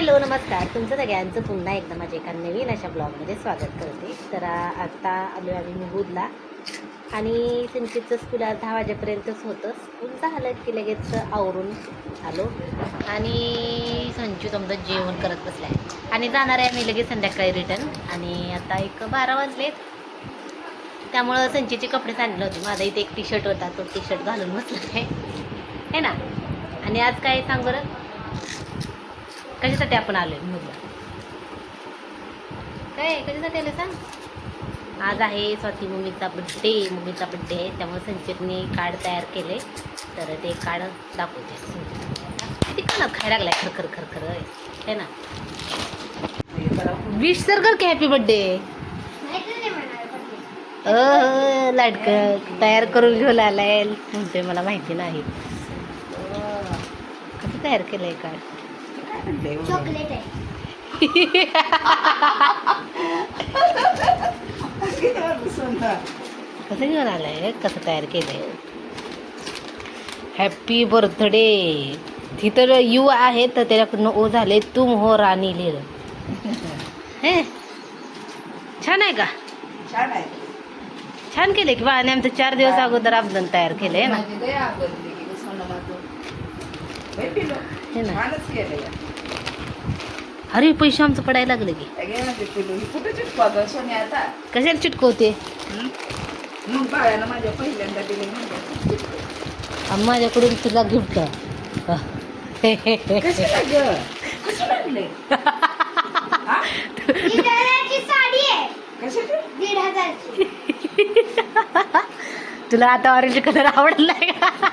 Hello नमस्कार, तुमचं सगळ्यांचं पुन्हा एकदा माझ्या एका नवीन अशा ब्लॉगमध्ये स्वागत करते. तर आता आलो आम्ही मुहुदला आणि संचितचं स्कूल 10 वाजेपर्यंतच होतं. स्कूल झालं की लगेच आवरून आलो आणि संचित आमचं जेवण करत बसला आहे आणि जाणार आहे आम्ही लगेच संध्याकाळी रिटर्न. आणि आता एक 12 वाजलेत, त्यामुळं संचितचे कपडे आणले होते. माझा इथे एक टी शर्ट होता, तो टी शर्ट घालून बसला आहे ना. आणि आज काय सांग बरं, कशासाठी आपण आलोय मुलं? काय कशासाठी आले सांग? आज आहे स्वाती मम्मीचा बड्डे. मम्मीचा बड्डे आहे, त्यामुळे संचितने कार्ड तयार केले. तर ते कार्ड दाखवते. किती कानात खायला लागलाय खर खर खर खर आहे ना. विश तर कर की हॅपी बड्डे. लाडकं तयार करून घेऊन आलाय म्हणते, मला माहिती नाही कसं तयार केलंय कार्ड. चॉकलेट आहे. कसं घेऊन आलंय, कसं तयार केलंय. Happy birthday. तिथं यू आहे तर त्याच्याकडनं ओ झाले तुम हो राणी लिहिलं. हे छान आहे का? छान आहे. छान केले की बा. आणि आमचं 4 दिवस अगोदर आपण तयार केलंय ना. हे ना. अरे पैसे आमचं पडायला लागले की. कशाला चिटकवते? माझ्याकडून तुला गिफ्ट. तुला आता ऑरेंज कलर आवडला का?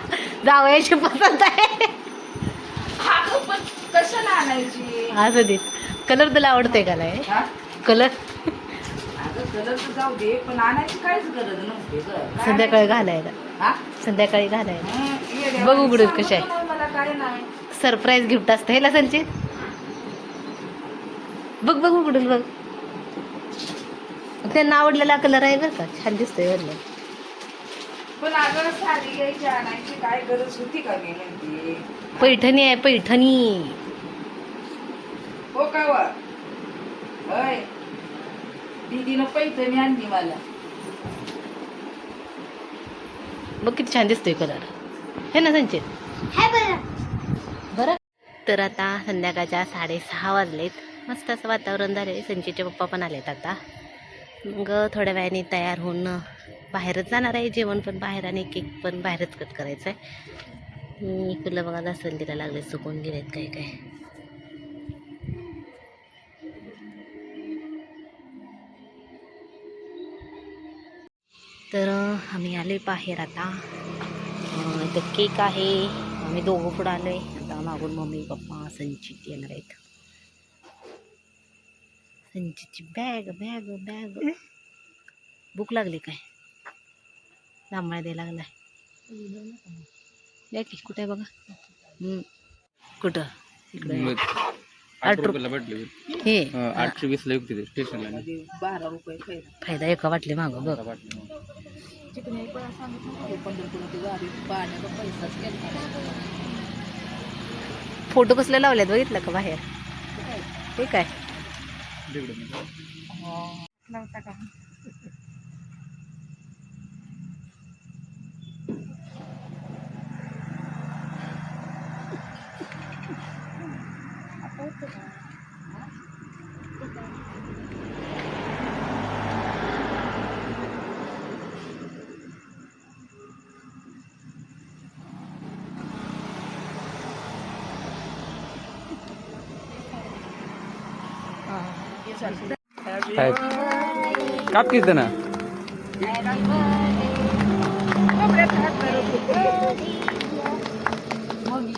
जावयाची पसंत आहे. असं दे. कलर तुला आवडतोय का? नाही कलर जाऊ दे, पण आणायची काहीच गरज नव्हती. संध्याकाळी घालायला. संध्याकाळी घालायला बघ उघडून कशा आहे. मला काय नाही. सरप्राईज गिफ्ट असतं ह्याला संचित. बघ बघ उघडून बघ. त्यांना आवडलेला कलर आहे बरं का, छान दिसतोय वरला. पण अगं साडी घ्यायची आणायची काय गरज होती का? मी म्हणते पैठणी आहे, पैठणी. हो का वा? होय, दीदीनं पैठणी आणली मला. बघ किती छान दिसतोय कलर, हे ना संचित? बरं. तर आता संध्याकाळच्या 6:30 वाजलेत. मस्त असं वातावरण झाले. संचितचे पप्पा पण आलेत आता. मग थोड्या वेळाने तयार होऊन बाहेरच जाणार आहे. जेवण पण बाहेर आणि केक पण बाहेरच कट करायचं आहे. फुलं बघा दसवंतीला लागले, सुकून गेलेत काय काय. तर आम्ही आले बाहेर आता. इथं केक आहे. आम्ही दोघं पुढं आलो आहे. आता मागून मम्मी पप्पा संचित येणार आहेत. संचितची बॅग बॅग बॅग. भूक लागली काय? जांभळा द्यायला लागलाय. द्या की. कुठे आहे बघा. कुठं? इकडे 8 रुपयाला भेटले. हे 820 ला युक्ती स्टेशनला. 12 रुपये फायदा एका वाटली माग बघ. फोटो कसले लावलेत बघितलं का बाहेर? हे काय लावता का? काप किती ना मग